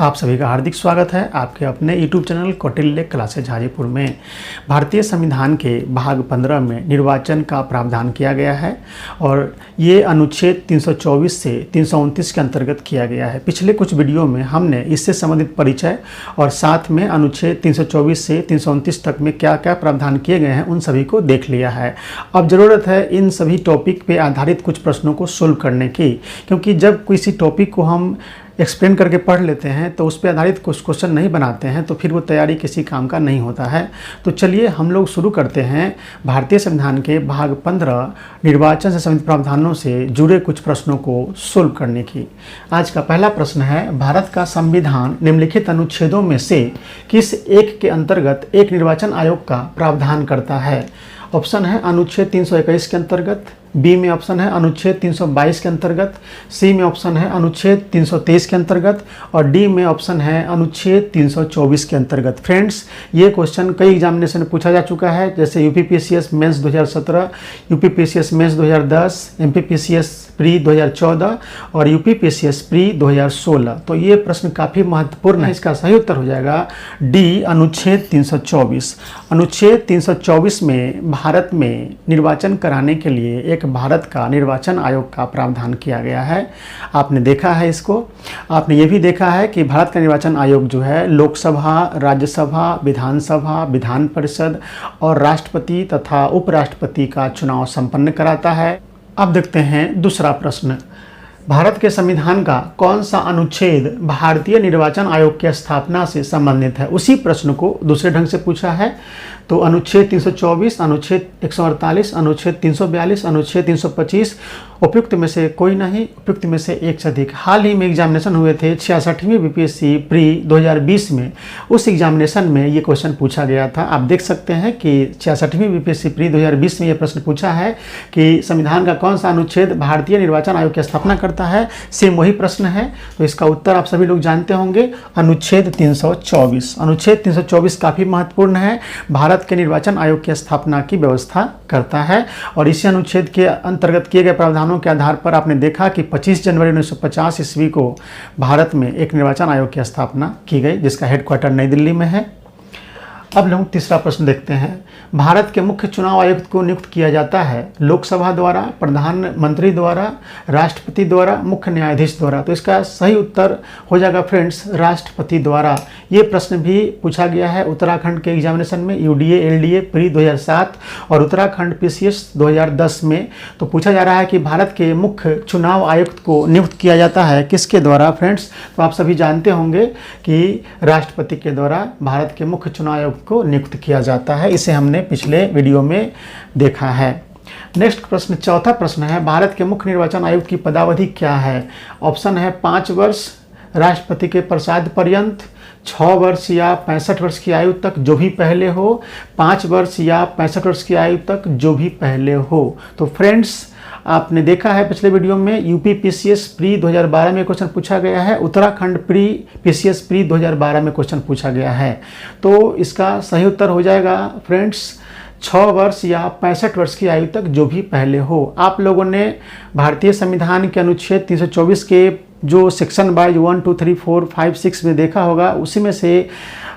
आप सभी का हार्दिक स्वागत है आपके अपने YouTube channel Kautilya classes Hajipur में। भारतीय संविधान के भाग 15 में निर्वाचन का प्रावधान किया गया है और ये अनुच्छेद 324 से 329 के अंतर्गत किया गया है। पिछले कुछ वीडियो में हमने इससे संबंधित परिचय और साथ में अनुच्छेद 324 से 329 तक में क्या क्या प्रावधान किए गए हैं उन सभी को देख लिया है। अब ज़रूरत है इन सभी टॉपिक पे आधारित कुछ प्रश्नों को सोल्व करने की, क्योंकि जब किसी टॉपिक को हम एक्सप्लेन करके पढ़ लेते हैं तो उस पर आधारित कुछ क्वेश्चन नहीं बनाते हैं तो फिर वो तैयारी किसी काम का नहीं होता है। तो चलिए हम लोग शुरू करते हैं भारतीय संविधान के भाग 15 निर्वाचन से संबंधित प्रावधानों से जुड़े कुछ प्रश्नों को सोल्व करने की। आज का पहला प्रश्न है, भारत का संविधान निम्नलिखित अनुच्छेदों में से किस एक के अंतर्गत एक निर्वाचन आयोग का प्रावधान करता है? ऑप्शन है अनुच्छेद 321 के अंतर्गत, बी में ऑप्शन है अनुच्छेद 322 के अंतर्गत, सी में ऑप्शन है अनुच्छेद 323 के अंतर्गत और डी में ऑप्शन है अनुच्छेद 324 के अंतर्गत। फ्रेंड्स, ये क्वेश्चन कई एग्जामिनेशन में पूछा जा चुका है, जैसे UPPCS mains 2017, UPPCS mains 2010, MPPCS pre 2014 और यूपीपीसीएस प्री 2016। तो ये प्रश्न काफ़ी महत्वपूर्ण है। इसका सही उत्तर हो जाएगा डी, अनुच्छेद 324। अनुच्छेद 324 में भारत में निर्वाचन कराने के लिए एक भारत का निर्वाचन आयोग का प्रावधान किया गया है। आपने देखा है इसको, आपने ये भी देखा है कि भारत का निर्वाचन आयोग जो है लोकसभा, राज्यसभा, विधानसभा, विधान परिषद और राष्ट्रपति तथा उपराष्ट्रपति का चुनाव संपन्न कराता है। अब देखते हैं दूसरा प्रश्न, भारत के संविधान का कौन सा अनुच्छेद भारतीय निर्वाचन आयोग की स्थापना से संबंधित है? उसी प्रश्न को दूसरे ढंग से पूछा है। तो अनुच्छेद 324, अनुच्छेद 148, अनुच्छेद 342, अनुच्छेद 325, उपयुक्त में से कोई नहीं, उपयुक्त में से एक से अधिक। हाल ही में एग्जामिनेशन हुए थे 66वीं बीपीएससी प्री 2020 में, उस एग्जामिनेशन में ये क्वेश्चन पूछा गया था। आप देख सकते हैं कि 66वीं बीपीएससी प्री 2020 में ये प्रश्न पूछा है कि संविधान का कौन सा अनुच्छेद भारतीय निर्वाचन आयोग की स्थापना करता है। सेम वही प्रश्न है, तो इसका उत्तर आप सभी लोग जानते होंगे, अनुच्छेद 324। अनुच्छेद 324 काफ़ी महत्वपूर्ण है, भारत के निर्वाचन आयोग की स्थापना की व्यवस्था करता है और इसी अनुच्छेद के अंतर्गत किए गए प्रावधानों के आधार पर आपने देखा कि 25 जनवरी 1950 ईस्वी को भारत में एक निर्वाचन आयोग की स्थापना की गई, जिसका हेडक्वार्टर नई दिल्ली में है। अब लोग तीसरा प्रश्न देखते हैं, भारत के मुख्य चुनाव आयुक्त को नियुक्त किया जाता है लोकसभा द्वारा, प्रधानमंत्री द्वारा, राष्ट्रपति द्वारा, मुख्य न्यायाधीश द्वारा। तो इसका सही उत्तर हो जाएगा फ्रेंड्स राष्ट्रपति द्वारा। ये प्रश्न भी पूछा गया है उत्तराखंड के एग्जामिनेशन में, यूडीए एलडीए प्री 2007 और उत्तराखंड पीसीएस 2010 में। तो पूछा जा रहा है कि भारत के मुख्य चुनाव आयुक्त को नियुक्त किया जाता है किसके द्वारा? फ्रेंड्स, तो आप सभी जानते होंगे कि राष्ट्रपति के द्वारा भारत के मुख्य चुनाव आयुक्त को नियुक्त किया जाता है। इसे हमने पिछले वीडियो में देखा है। नेक्स्ट प्रश्न, चौथा प्रश्न है, भारत के मुख्य निर्वाचन आयुक्त की पदावधि क्या है? ऑप्शन है 5 वर्ष राष्ट्रपति के प्रसाद पर्यंत, 6 वर्ष या 65 वर्ष की आयु तक जो भी पहले हो, 5 वर्ष या 65 वर्ष की आयु तक जो भी पहले हो। तो फ्रेंड्स, आपने देखा है पिछले वीडियो में यूपीपीसीएस प्री 2012 में क्वेश्चन पूछा गया है, उत्तराखंड प्री पीसीएस प्री 2012 में क्वेश्चन पूछा गया है। तो इसका सही उत्तर हो जाएगा फ्रेंड्स 6 वर्ष या 65 वर्ष की आयु तक जो भी पहले हो। आप लोगों ने भारतीय संविधान के अनुच्छेद 324 के जो सेक्शन वाइज 1, 2, 3, 4, 5, 6 में देखा होगा, उसी में से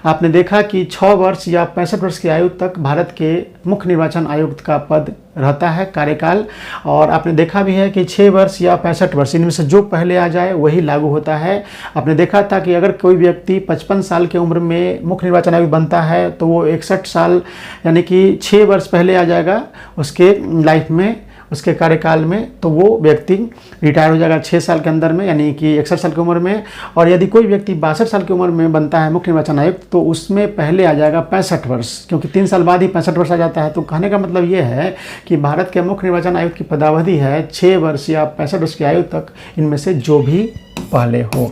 आपने देखा कि 6 वर्ष या 65 वर्ष की आयु तक भारत के मुख्य निर्वाचन आयुक्त का पद रहता है, कार्यकाल। और आपने देखा भी है कि 6 वर्ष या 65 वर्ष इनमें से जो पहले आ जाए वही लागू होता है। आपने देखा था कि अगर कोई व्यक्ति 55 साल की उम्र में मुख्य निर्वाचन आयुक्त बनता है तो वो 61 साल यानी कि 6 वर्ष पहले आ जाएगा उसके लाइफ में, उसके कार्यकाल में, तो वो व्यक्ति रिटायर हो जाएगा 6 साल के अंदर में, यानी कि 61 साल की उम्र में। और यदि कोई व्यक्ति 62 साल की उम्र में बनता है मुख्य निर्वाचन आयुक्त तो उसमें पहले आ जाएगा 65 वर्ष, क्योंकि 3 साल बाद ही 65 वर्ष आ जाता है। तो कहने का मतलब ये है कि भारत के मुख्य निर्वाचन आयुक्त की पदावधि है 6 वर्ष या 65 वर्ष की आयु तक, इनमें से जो भी पहले हो।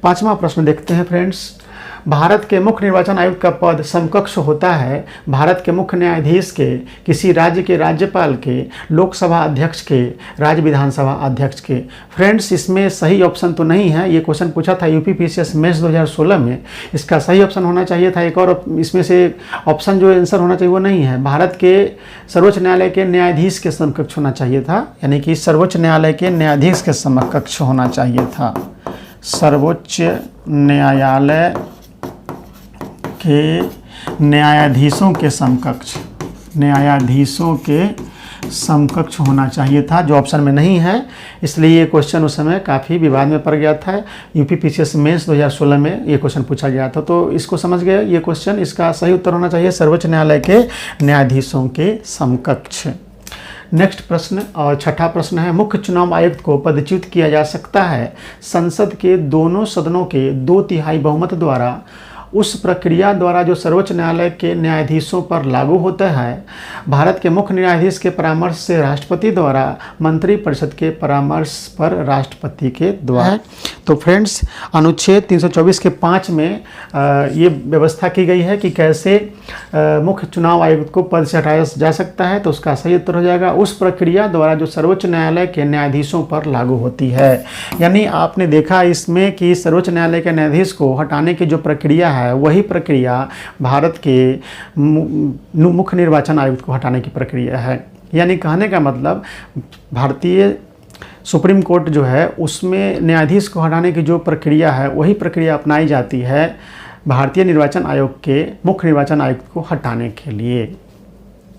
5वां प्रश्न देखते हैं फ्रेंड्स, भारत के मुख्य निर्वाचन आयुक्त का पद समकक्ष होता है भारत के मुख्य न्यायाधीश के, किसी राज्य के राज्यपाल के, लोकसभा अध्यक्ष के, राज्य विधानसभा अध्यक्ष के। फ्रेंड्स, इसमें सही ऑप्शन तो नहीं है, ये क्वेश्चन पूछा था यूपीपीसीएस मेंस 2016 में। इसका सही ऑप्शन होना चाहिए था एक और, इसमें से ऑप्शन जो आंसर होना चाहिए वो नहीं है। भारत के सर्वोच्च न्यायालय के न्यायाधीश के समकक्ष होना चाहिए था, यानी कि सर्वोच्च न्यायालय के न्यायाधीश के समकक्ष होना चाहिए था। सर्वोच्च न्यायालय के न्यायाधीशों के समकक्ष होना चाहिए था, जो ऑप्शन में नहीं है। इसलिए ये क्वेश्चन उस समय काफ़ी विवाद में पड़ गया था। यूपीपीसीएस मेंस 2016 में ये क्वेश्चन पूछा गया था। तो इसको समझ गए ये क्वेश्चन, इसका सही उत्तर होना चाहिए सर्वोच्च न्यायालय के न्यायाधीशों के समकक्ष। नेक्स्ट प्रश्न और छठा प्रश्न है, मुख्य चुनाव आयुक्त को पदच्युत किया जा सकता है संसद के दोनों सदनों के 2/3 बहुमत द्वारा उस प्रक्रिया द्वारा जो सर्वोच्च न्यायालय के न्यायाधीशों पर लागू होता है, भारत के मुख्य न्यायाधीश के परामर्श से राष्ट्रपति द्वारा, मंत्रिपरिषद के परामर्श पर राष्ट्रपति के द्वारा। तो फ्रेंड्स, अनुच्छेद 324 के 5 में ये व्यवस्था की गई है कि कैसे मुख्य चुनाव आयुक्त को पद से हटाया जा सकता है। तो उसका सही उत्तर हो जाएगा उस प्रक्रिया द्वारा जो सर्वोच्च न्यायालय के न्यायाधीशों पर लागू होती है। यानी आपने देखा इसमें कि सर्वोच्च न्यायालय के न्यायाधीश को हटाने की जो प्रक्रिया है, वही प्रक्रिया भारत के मुख्य निर्वाचन आयुक्त को हटाने की प्रक्रिया है। यानी कहने का मतलब भारतीय सुप्रीम कोर्ट जो है उसमें न्यायाधीश को हटाने की जो प्रक्रिया है, वही प्रक्रिया अपनाई जाती है भारतीय निर्वाचन आयोग के मुख्य निर्वाचन आयुक्त को हटाने के लिए।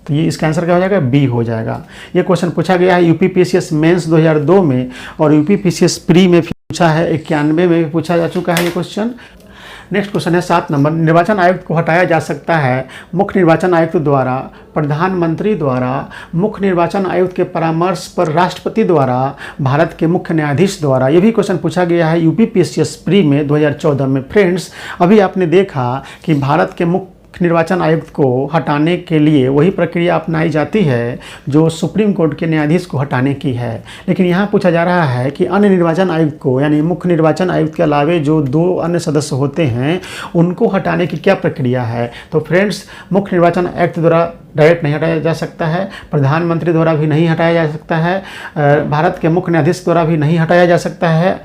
तो ये इसका आंसर क्या हो जाएगा? बी हो जाएगा। ये क्वेश्चन पूछा गया है यूपीपीसीएस मेंस 2002 में और यूपीपीसीएस प्री में पूछा है, 91 में भी पूछा जा चुका है ये क्वेश्चन। नेक्स्ट क्वेश्चन है 7 नंबर, निर्वाचन आयुक्त को हटाया जा सकता है मुख्य निर्वाचन आयुक्त द्वारा, प्रधानमंत्री द्वारा, मुख्य निर्वाचन आयुक्त के परामर्श पर राष्ट्रपति द्वारा, भारत के मुख्य न्यायाधीश द्वारा। ये भी क्वेश्चन पूछा गया है यूपीपीसीएस प्री में 2014 में। फ्रेंड्स, अभी आपने देखा कि भारत के मुख्य निर्वाचन आयुक्त को हटाने के लिए वही प्रक्रिया अपनाई जाती है जो सुप्रीम कोर्ट के न्यायाधीश को हटाने की है। लेकिन यहाँ पूछा जा रहा है कि अन्य निर्वाचन आयुक्त को, यानी मुख्य निर्वाचन आयुक्त के अलावे जो 2 अन्य सदस्य होते हैं, उनको हटाने की क्या प्रक्रिया है। तो फ्रेंड्स, मुख्य निर्वाचन आयुक्त द्वारा डायरेक्ट नहीं हटाया जा सकता है, प्रधानमंत्री द्वारा भी नहीं हटाया जा सकता है, भारत के मुख्य न्यायाधीश द्वारा भी नहीं हटाया जा सकता है।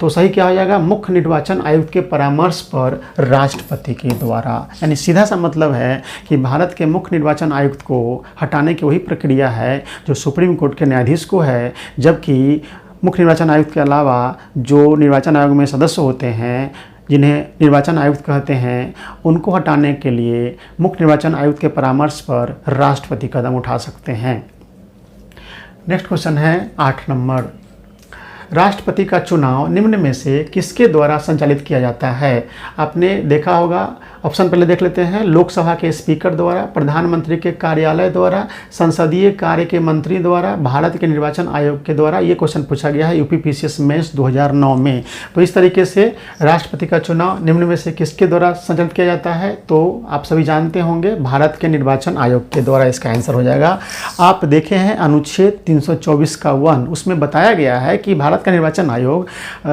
तो सही क्या हो जाएगा? मुख्य निर्वाचन आयुक्त के परामर्श पर राष्ट्रपति के द्वारा। यानी सीधा सा मतलब है कि भारत के मुख्य निर्वाचन आयुक्त को हटाने की वही प्रक्रिया है जो सुप्रीम कोर्ट के न्यायाधीश को है, जबकि मुख्य निर्वाचन आयुक्त के अलावा जो निर्वाचन आयोग में सदस्य होते हैं, जिन्हें निर्वाचन आयुक्त कहते हैं, उनको हटाने के लिए मुख्य निर्वाचन आयुक्त के परामर्श पर राष्ट्रपति कदम उठा सकते हैं। नेक्स्ट क्वेश्चन है 8 नंबर, राष्ट्रपति का चुनाव निम्न में से किसके द्वारा संचालित किया जाता है? आपने देखा होगा, ऑप्शन पहले देख लेते हैं। लोकसभा के स्पीकर द्वारा, प्रधानमंत्री के कार्यालय द्वारा, संसदीय कार्य के मंत्री द्वारा, भारत के निर्वाचन आयोग के द्वारा। ये क्वेश्चन पूछा गया है यूपीपीसीएस मेंस 2009 में। तो इस तरीके से राष्ट्रपति का चुनाव निम्न में से किसके द्वारा संचालित किया जाता है? तो आप सभी जानते होंगे, भारत के निर्वाचन आयोग के द्वारा इसका आंसर हो जाएगा। आप देखे हैं अनुच्छेद 324 का 1, उसमें बताया गया है कि भारत का निर्वाचन आयोग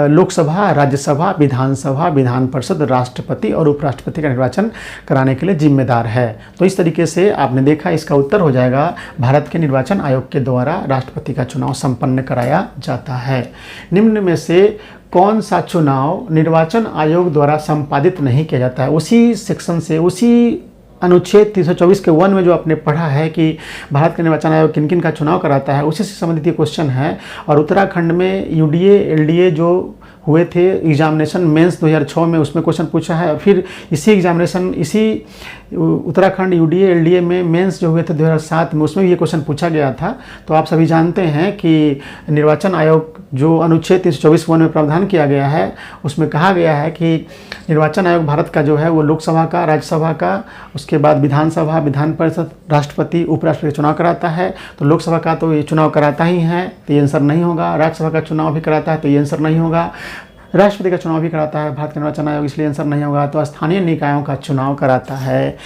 लोकसभा, राज्यसभा, विधानसभा, विधान परिषद, राष्ट्रपति और उपराष्ट्रपति का निर्वाचन कराने के लिए जिम्मेदार है। तो इस तरीके से आपने देखा, इसका उत्तर हो जाएगा भारत के निर्वाचन आयोग के द्वारा राष्ट्रपति का चुनाव संपन्न कराया जाता है। निम्न में से कौन सा चुनाव निर्वाचन आयोग द्वारा संपादित नहीं किया जाता है? उसी सेक्शन से, उसी अनुच्छेद 324 के 1 में जो आपने पढ़ा है कि भारत का निर्वाचन आयोग किन किन का चुनाव कराता है, उसी से संबंधित ये क्वेश्चन है। और उत्तराखंड में यूडीए एलडीए जो हुए थे एग्जामिनेशन मेंस 2006 में, उसमें क्वेश्चन पूछा है। फिर इसी एग्जामिनेशन, इसी उत्तराखंड यूडीए एलडीए में मेंस जो हुए थे 2007 में, उसमें भी ये क्वेश्चन पूछा गया था। तो आप सभी जानते हैं कि निर्वाचन आयोग जो अनुच्छेद 324(1) में प्रावधान किया गया है, उसमें कहा गया है कि निर्वाचन आयोग भारत का जो है वो लोकसभा का, राज्यसभा का, उसके बाद विधानसभा, विधान परिषद, राष्ट्रपति, उपराष्ट्रपति चुनाव कराता है। तो लोकसभा का तो ये चुनाव कराता ही है, तो ये आंसर नहीं होगा। राज्यसभा का चुनाव भी कराता है, तो ये आंसर नहीं होगा। राष्ट्रपति का चुनाव भी कराता है भारत का निर्वाचन आयोग, इसलिए आंसर नहीं होगा। तो स्थानीय निकायों का चुनाव कराता है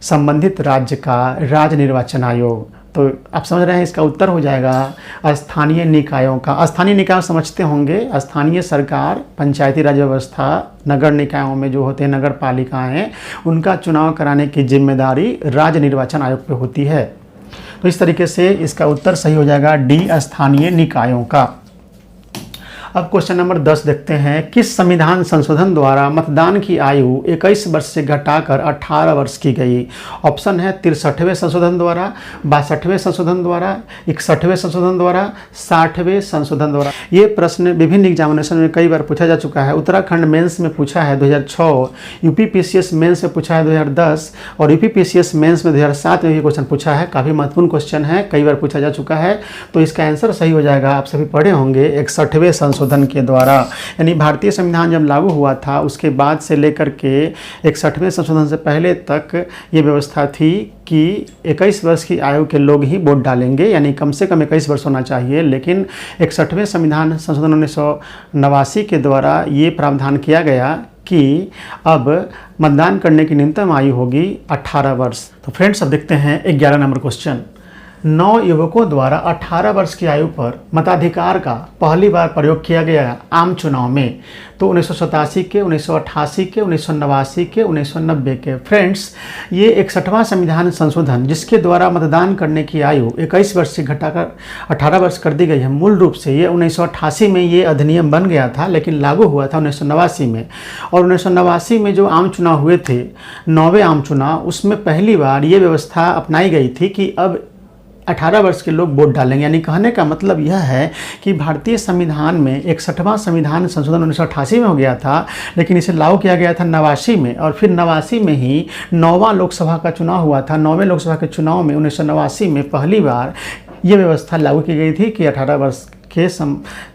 संबंधित राज्य का राज्य निर्वाचन आयोग। तो आप समझ रहे हैं, इसका उत्तर हो जाएगा स्थानीय निकायों का। स्थानीय निकाय समझते होंगे, स्थानीय सरकार, पंचायती राज व्यवस्था, नगर निकायों में जो होते हैं नगर पालिकाएँ, उनका चुनाव कराने की जिम्मेदारी राज्य निर्वाचन आयोग पे होती है। तो इस तरीके से इसका उत्तर सही हो जाएगा डी, स्थानीय निकायों का। अब क्वेश्चन नंबर 10 देखते हैं, किस संविधान संशोधन द्वारा मतदान की आयु 21 वर्ष से घटाकर 18 वर्ष की गई? ऑप्शन है 63वें संशोधन द्वारा, 62वें संशोधन द्वारा, 61वें संशोधन द्वारा, 60वें संशोधन द्वारा। ये प्रश्न विभिन्न एग्जामिनेशन में कई बार पूछा जा चुका है। उत्तराखंड मेंस में पूछा है 2006, यूपीपीसीएस मेंस में पूछा है 2010 और यूपीपीसीएस मेंस में 2007 में ये क्वेश्चन पूछा है। काफ़ी महत्वपूर्ण क्वेश्चन है, कई बार पूछा जा चुका है। तो इसका आंसर सही हो जाएगा, आप सभी पढ़े होंगे, 61वें संशोधन के द्वारा। यानी भारतीय संविधान जब लागू हुआ था उसके बाद से लेकर के 61वें संशोधन से पहले तक ये व्यवस्था थी कि 21 वर्ष की आयु के लोग ही वोट डालेंगे, यानी कम से कम 21 वर्ष होना चाहिए। लेकिन 61वें संविधान संशोधन 1989 के द्वारा ये प्रावधान किया गया कि अब मतदान करने की न्यूनतम आयु होगी 18 वर्ष। तो फ्रेंड्स, अब देखते हैं 11 नंबर क्वेश्चन। 9 युवकों द्वारा 18 वर्ष की आयु पर मताधिकार का पहली बार प्रयोग किया गया आम चुनाव में। तो 1987 के, 1988 के, 1989 के, 1990 के। फ्रेंड्स, ये 61वां संविधान संशोधन जिसके द्वारा मतदान करने की आयु 21 वर्ष से घटाकर 18 वर्ष कर दी गई है। मूल रूप से ये 1988 में ये अधिनियम बन गया था, लेकिन लागू हुआ था 1989 में। और 1989 में जो आम चुनाव हुए थे, 9वें आम चुनाव, उसमें पहली बार ये व्यवस्था अपनाई गई थी कि अब 18 वर्ष के लोग वोट डालेंगे। यानी कहने का मतलब यह है कि भारतीय संविधान में 61वां संविधान संशोधन 1988 में हो गया था, लेकिन इसे लागू किया गया था 89 में, और फिर 89 में ही 9वां लोकसभा का चुनाव हुआ था। 9वें लोकसभा के चुनाव में 1989 में पहली बार ये व्यवस्था लागू की गई थी कि 18 वर्ष के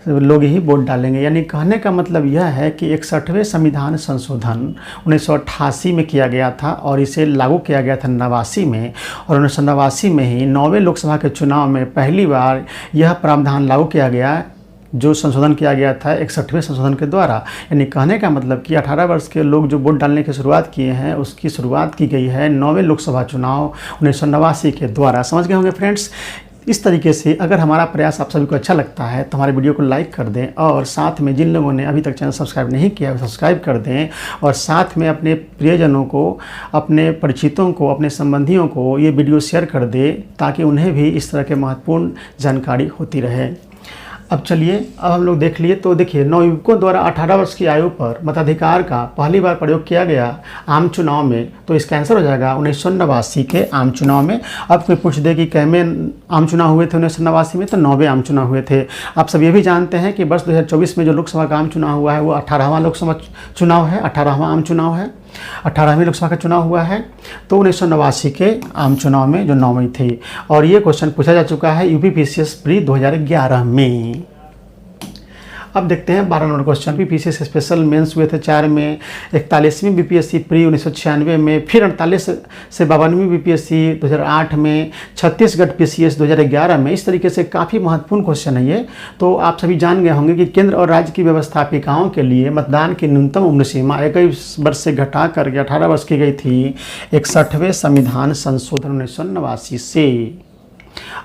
लोग ही वोट डालेंगे। यानी कहने का मतलब यह है कि 61वें संविधान संशोधन 1988 में किया गया था और इसे लागू किया गया था 89 में, और 1989 में ही 9वें लोकसभा के चुनाव में पहली बार यह प्रावधान लागू किया गया, जो संशोधन किया गया था 61वें संशोधन के द्वारा। यानी कहने का मतलब कि 18 वर्ष के लोग जो वोट डालने की शुरुआत किए हैं उसकी शुरुआत की गई है 9वें लोकसभा चुनाव 1989 के द्वारा। समझ गए होंगे फ्रेंड्स। इस तरीके से अगर हमारा प्रयास आप सभी को अच्छा लगता है तो हमारे वीडियो को लाइक कर दें, और साथ में जिन लोगों ने अभी तक चैनल सब्सक्राइब नहीं किया सब्सक्राइब कर दें, और साथ में अपने प्रियजनों को, अपने परिचितों को, अपने संबंधियों को ये वीडियो शेयर कर दें ताकि उन्हें भी इस तरह के महत्वपूर्ण जानकारी होती रहे। अब चलिए, अब हम लोग देख लिए। तो देखिए, 9 युवकों द्वारा 18 वर्ष की आयु पर मताधिकार का पहली बार प्रयोग किया गया आम चुनाव में। तो इसका आंसर हो जाएगा 1989 के आम चुनाव में। अब कोई पूछ दे कि कैमे आम चुनाव हुए थे 1989 में, तो 9वें आम चुनाव हुए थे। आप सब ये भी जानते हैं कि वर्ष 2024 में जो लोकसभा का आम चुनाव हुआ है वो 18वां लोकसभा चुनाव है, 18वां आम चुनाव है, 18वीं लोकसभा का चुनाव हुआ है। तो 1989 के आम चुनाव में जो 9वीं थी, और ये क्वेश्चन पूछा जा चुका है यूपीपीसीएस प्री 2011 में। अब देखते हैं 12 number question. BPSC special mains हुए थे 4 में, 41वीं बीपीएससी प्री 1996 में, फिर 48 से 52वीं बीपीएससी 2008 में, छत्तीसगढ़ पीसीएस 2011 में। इस तरीके से काफ़ी महत्वपूर्ण क्वेश्चन है ये। तो आप सभी जान गए होंगे कि केंद्र और राज्य की व्यवस्थापिकाओं के लिए मतदान की न्यूनतम उम्र सीमा 21 वर्ष से घटा करके 18 वर्ष की गई थी 61वें संविधान संशोधन 1989 से।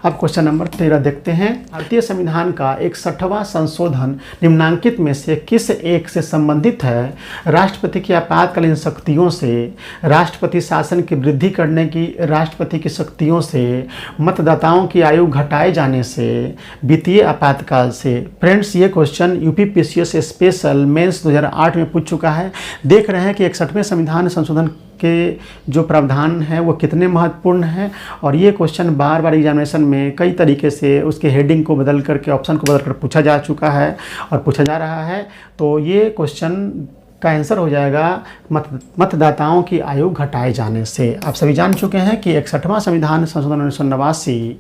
अब क्वेश्चन नंबर 13 देखते हैं। भारतीय संविधान का 61वां संशोधन निम्नांकित में से किस एक से संबंधित है? राष्ट्रपति की आपातकालीन शक्तियों से, राष्ट्रपति शासन की वृद्धि करने की राष्ट्रपति की शक्तियों से, मतदाताओं की आयु घटाए जाने से, वित्तीय आपातकाल से। फ्रेंड्स, ये क्वेश्चन यूपीपीसीएस स्पेशल मेंस 2008 में पूछ चुका है। देख रहे हैं कि 61वें संविधान संशोधन के जो प्रावधान हैं वो कितने महत्वपूर्ण हैं, और ये क्वेश्चन बार बार एग्जामिनेशन में कई तरीके से उसके हेडिंग को बदल करके, ऑप्शन को बदल कर पूछा जा चुका है और पूछा जा रहा है। तो ये क्वेश्चन का आंसर हो जाएगा मतदाताओं की आयु घटाए जाने से। आप सभी जान चुके हैं कि 61वां संविधान संशोधन 1989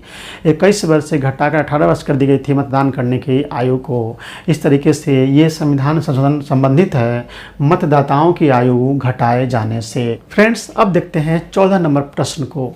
21 वर्ष से घटाकर 18 वर्ष कर दी गई थी मतदान करने की आयु को। इस तरीके से ये संविधान संशोधन संबंधित है मतदाताओं की आयु घटाए जाने से। फ्रेंड्स, अब देखते हैं 14 नंबर प्रश्न को।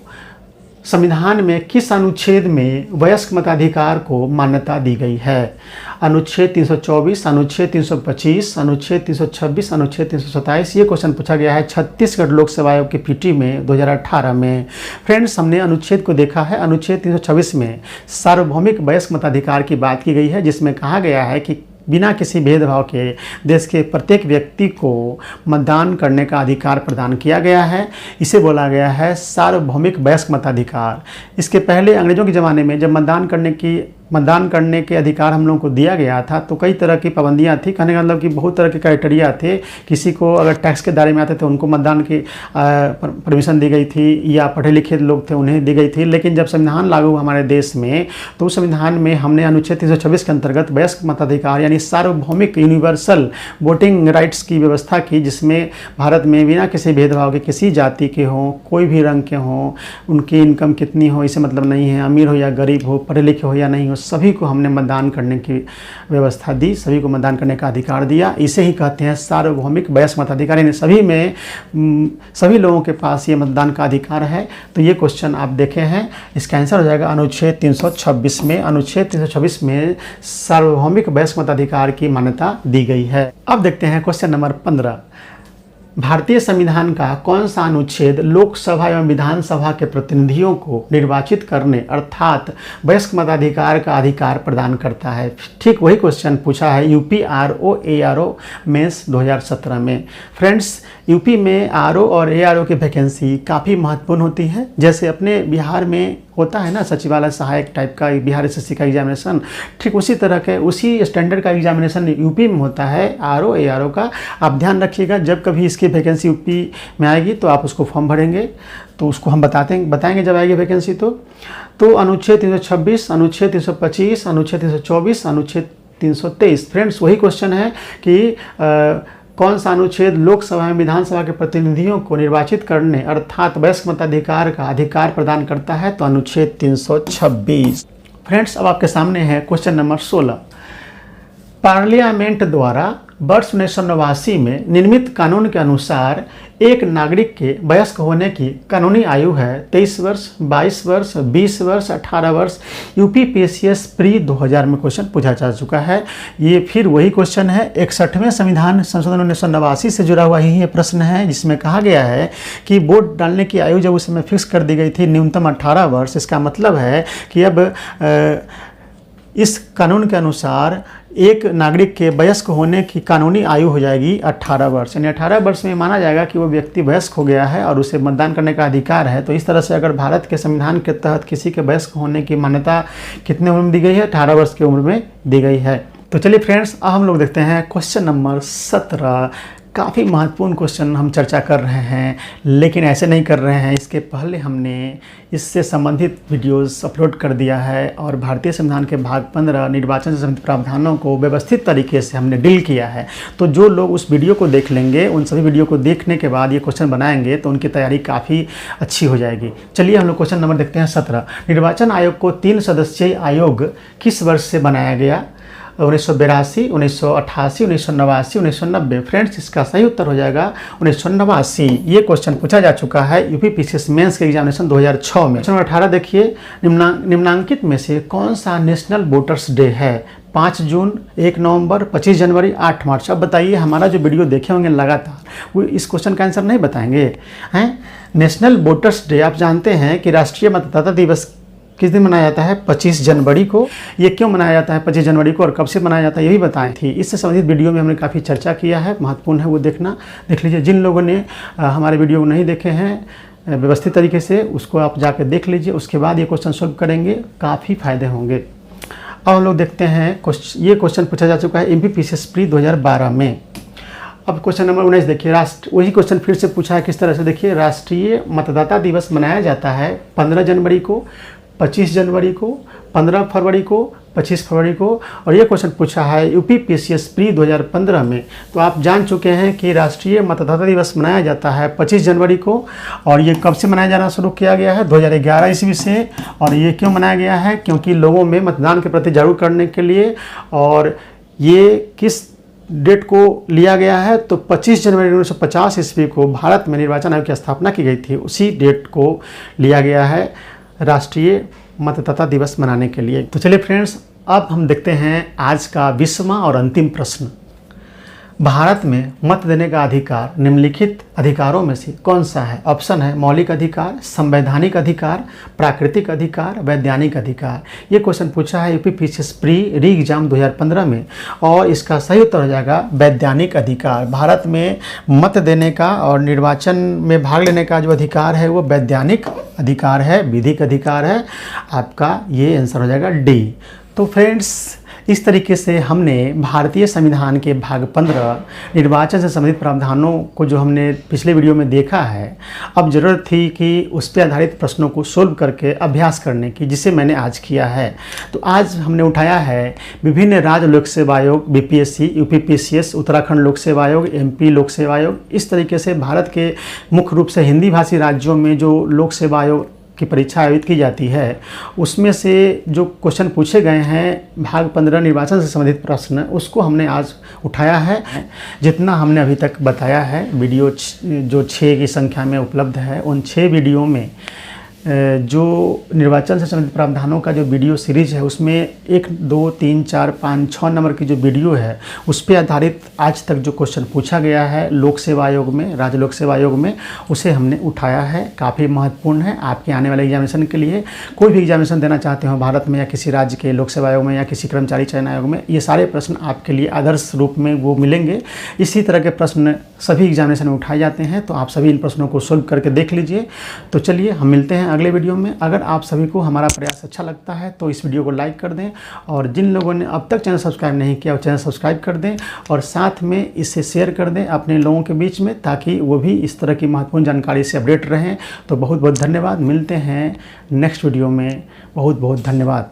संविधान में किस अनुच्छेद में वयस्क मताधिकार को मान्यता दी गई है? अनुच्छेद 324, अनुच्छेद 325, अनुच्छेद 326, अनुच्छेद 327। ये क्वेश्चन पूछा गया है छत्तीसगढ़ लोक सेवा आयोग की पीटी में 2018 में। फ्रेंड्स, हमने अनुच्छेद को देखा है। अनुच्छेद 326 में सार्वभौमिक वयस्क मताधिकार की बात की गई है, जिसमें कहा गया है कि बिना किसी भेदभाव के देश के प्रत्येक व्यक्ति को मतदान करने का अधिकार प्रदान किया गया है। इसे बोला गया है सार्वभौमिक वयस्क मताधिकार। इसके पहले अंग्रेजों के ज़माने में जब मतदान करने की मतदान करने के अधिकार हम लोगों को दिया गया था तो कई तरह की पाबंदियां थी। कहने का मतलब कि बहुत तरह के क्राइटेरिया थे। किसी को अगर टैक्स के दायरे में आते थे उनको मतदान की परमिशन दी गई थी, या पढ़े लिखे लोग थे उन्हें दी गई थी। लेकिन जब संविधान लागू हुआ हमारे देश में तो उस संविधान में हमने अनुच्छेद 326 के अंतर्गत वयस्क मताधिकार यानी सार्वभौमिक यूनिवर्सल वोटिंग राइट्स की व्यवस्था की, जिसमें भारत में बिना किसी भेदभाव के, किसी जाति के हों, कोई भी रंग के हों, उनकी इनकम कितनी हो इसे मतलब नहीं है, अमीर हो या गरीब हो, पढ़े लिखे हो या नहीं हो, सभी को हमने मतदान करने की व्यवस्था दी, सभी को मतदान करने का अधिकार दिया। इसे ही कहते हैं सार्वभौमिक वयस्क मताधिकार, यानी सभी लोगों के पास ये मतदान का अधिकार है। तो ये क्वेश्चन आप देखे हैं, इसका आंसर हो जाएगा अनुच्छेद 326 में। अनुच्छेद 326 में सार्वभौमिक वयस्क मताधिकार की मान्यता दी गई है। अब देखते हैं क्वेश्चन नंबर 15। भारतीय संविधान का कौन सा अनुच्छेद लोकसभा एवं विधानसभा के प्रतिनिधियों को निर्वाचित करने अर्थात वयस्क मताधिकार का अधिकार प्रदान करता है? ठीक वही क्वेश्चन पूछा है यूपी आरओ एआरओ मेंस 2017 में। फ्रेंड्स, यूपी में आरओ और एआरओ की वैकेंसी काफ़ी महत्वपूर्ण होती है। जैसे अपने बिहार में होता है ना सचिवालय सहायक टाइप का बिहार एसएससी का एग्जामिनेशन, ठीक उसी तरह के उसी स्टैंडर्ड का एग्जामिनेशन यूपी में होता है आरओ एआरओ का। आप ध्यान रखिएगा, जब कभी इसकी वैकेंसी यूपी में आएगी तो आप उसको फॉर्म भरेंगे तो उसको हम बताएंगे जब आएगी वैकेंसी। तो अनुच्छेद 326, अनुच्छेद 325, अनुच्छेद 324, अनुच्छेद 323। फ्रेंड्स, वही क्वेश्चन है कि कौन सा अनुच्छेद लोकसभा में विधानसभा के प्रतिनिधियों को निर्वाचित करने अर्थात वयस्क मताधिकार का अधिकार प्रदान करता है? तो अनुच्छेद 326। फ्रेंड्स, अब आपके सामने है क्वेश्चन नंबर 16। पार्लियामेंट द्वारा वर्ष 1989 में निर्मित कानून के अनुसार एक नागरिक के वयस्क होने की कानूनी आयु है 23 वर्ष, 22 वर्ष, 20 वर्ष, 18 वर्ष। यूपीपीएससी प्री 2000 में क्वेश्चन पूछा जा चुका है। ये फिर वही क्वेश्चन है, 61वें संविधान संशोधन 1989 से जुड़ा हुआ ही ये प्रश्न है, जिसमें कहा गया है कि वोट डालने की आयु जब उस समय फिक्स कर दी गई थी न्यूनतम 18 वर्ष। इसका मतलब है कि अब इस कानून के अनुसार एक नागरिक के वयस्क होने की कानूनी आयु हो जाएगी 18 वर्ष, यानी 18 वर्ष में माना जाएगा कि वो व्यक्ति वयस्क हो गया है और उसे मतदान करने का अधिकार है। तो इस तरह से अगर भारत के संविधान के तहत किसी के वयस्क होने की मान्यता कितने उम्र में दी गई है? 18 वर्ष की उम्र में दी गई है। तो चलिए फ्रेंड्स, अब हम लोग देखते हैं क्वेश्चन नंबर 17। काफ़ी महत्वपूर्ण क्वेश्चन हम चर्चा कर रहे हैं, लेकिन ऐसे नहीं कर रहे हैं। इसके पहले हमने इससे संबंधित वीडियोस अपलोड कर दिया है और भारतीय संविधान के भाग 15 निर्वाचन से संबंधित प्रावधानों को व्यवस्थित तरीके से हमने डील किया है। तो जो लोग उस वीडियो को देख लेंगे, उन सभी वीडियो को देखने के बाद ये क्वेश्चन बनाएंगे तो उनकी तैयारी काफ़ी अच्छी हो जाएगी। चलिए हम लोग क्वेश्चन नंबर देखते हैं 17। निर्वाचन आयोग को 3 सदस्यीय आयोग किस वर्ष से बनाया गया? 1982, 1988, 1989, 1990। फ्रेंड्स, इसका सही उत्तर हो जाएगा 1989। ये क्वेश्चन पूछा जा चुका है यूपीपीसीएस मेंस के एग्जामिनेशन 2006 में। क्वेश्चन 18 देखिए, निम्नांकित में से कौन सा नेशनल वोटर्स डे है? 5 जून, 1 नवंबर, 25 जनवरी, 8 मार्च। अब बताइए, हमारा जो वीडियो देखे होंगे लगातार वो इस क्वेश्चन का आंसर नहीं बताएंगे हैं? नेशनल वोटर्स डे आप जानते हैं कि राष्ट्रीय मतदाता दिवस किस दिन मनाया जाता है? 25 जनवरी को। ये क्यों मनाया जाता है 25 जनवरी को और कब से मनाया जाता है ये भी बताएं थी। इससे संबंधित वीडियो में हमने काफ़ी चर्चा किया है, महत्वपूर्ण है, वो देख लीजिए। जिन लोगों ने हमारे वीडियो को नहीं देखे हैं व्यवस्थित तरीके से, उसको आप जाकर देख लीजिए, उसके बाद ये क्वेश्चन सॉल्व करेंगे, काफ़ी फायदे होंगे। अब हम लोग देखते हैं ये क्वेश्चन पूछा जा चुका है यूपीपीसीएस प्री 2012 में। अब क्वेश्चन नंबर 19 देखिए, वही क्वेश्चन फिर से पूछा है किस तरह से। देखिए, राष्ट्रीय मतदाता दिवस मनाया जाता है 15 जनवरी को, 25 जनवरी को, 15 फरवरी को, 25 फरवरी को। और ये क्वेश्चन पूछा है यूपीपीसीएस प्री 2015 में। तो आप जान चुके हैं कि राष्ट्रीय मतदाता दिवस मनाया जाता है 25 जनवरी को। और ये कब से मनाया जाना शुरू किया गया है? 2011 ईस्वी से। और ये क्यों मनाया गया है? क्योंकि लोगों में मतदान के प्रति जागरूक करने के लिए। और ये किस डेट को लिया गया है? तो 25 जनवरी 1950 ईस्वी को भारत में निर्वाचन आयोग की स्थापना की गई थी, उसी डेट को लिया गया है राष्ट्रीय मतदाता दिवस मनाने के लिए। तो चलिए फ्रेंड्स, अब हम देखते हैं आज का 20वां और अंतिम प्रश्न। भारत में मत देने का अधिकार निम्नलिखित अधिकारों में से कौन सा है? ऑप्शन है मौलिक अधिकार, संवैधानिक अधिकार, प्राकृतिक अधिकार, वैधानिक अधिकार। ये क्वेश्चन पूछा है यूपीपीसीएस प्री री एग्जाम 2015 में और इसका सही उत्तर हो जाएगा वैधानिक अधिकार। भारत में मत देने का और निर्वाचन में भाग लेने का जो अधिकार है वो वैधानिक अधिकार है, विधिक अधिकार है। आपका ये आंसर हो जाएगा डी। तो फ्रेंड्स, इस तरीके से हमने भारतीय संविधान के भाग 15 निर्वाचन से संबंधित प्रावधानों को जो हमने पिछले वीडियो में देखा है, अब ज़रूरत थी कि उस पर आधारित प्रश्नों को सोल्व करके अभ्यास करने की, जिसे मैंने आज किया है। तो आज हमने उठाया है विभिन्न राज्य लोक सेवा आयोग, बीपीएससी, यूपीपीसीएस, उत्तराखंड लोक सेवा आयोग, एमपी लोक सेवा आयोग। इस तरीके से भारत के मुख्य रूप से हिंदी भाषी राज्यों में जो लोक सेवा आयोग की परीक्षा आयोजित की जाती है, उसमें से जो क्वेश्चन पूछे गए हैं भाग 15 निर्वाचन से संबंधित प्रश्न, उसको हमने आज उठाया है। जितना हमने अभी तक बताया है, वीडियो जो 6 की संख्या में उपलब्ध है, उन 6 वीडियो में जो निर्वाचन से संबंधित प्रावधानों का जो वीडियो सीरीज है, उसमें 1, 2, 3, 4, 5, 6 नंबर की जो वीडियो है, उस पर आधारित आज तक जो क्वेश्चन पूछा गया है लोक सेवा आयोग में, राज्य लोक सेवा आयोग में, उसे हमने उठाया है। काफ़ी महत्वपूर्ण है आपके आने वाले एग्जामिनेशन के लिए। कोई भी एग्जामिनेशन देना चाहते हो भारत में या किसी राज्य के लोक सेवा आयोग में या किसी कर्मचारी चयन आयोग में, ये सारे प्रश्न आपके लिए आदर्श रूप में वो मिलेंगे। इसी तरह के प्रश्न सभी एग्जामिनेशन में उठाए जाते हैं, तो आप सभी इन प्रश्नों को सोल्व करके देख लीजिए। तो चलिए हम मिलते हैं अगले वीडियो में। अगर आप सभी को हमारा प्रयास अच्छा लगता है तो इस वीडियो को लाइक कर दें, और जिन लोगों ने अब तक चैनल सब्सक्राइब नहीं किया वो चैनल सब्सक्राइब कर दें, और साथ में इसे शेयर कर दें अपने लोगों के बीच में, ताकि वो भी इस तरह की महत्वपूर्ण जानकारी से अपडेट रहें। तो बहुत बहुत धन्यवाद। मिलते हैं नेक्स्ट वीडियो में। बहुत बहुत धन्यवाद।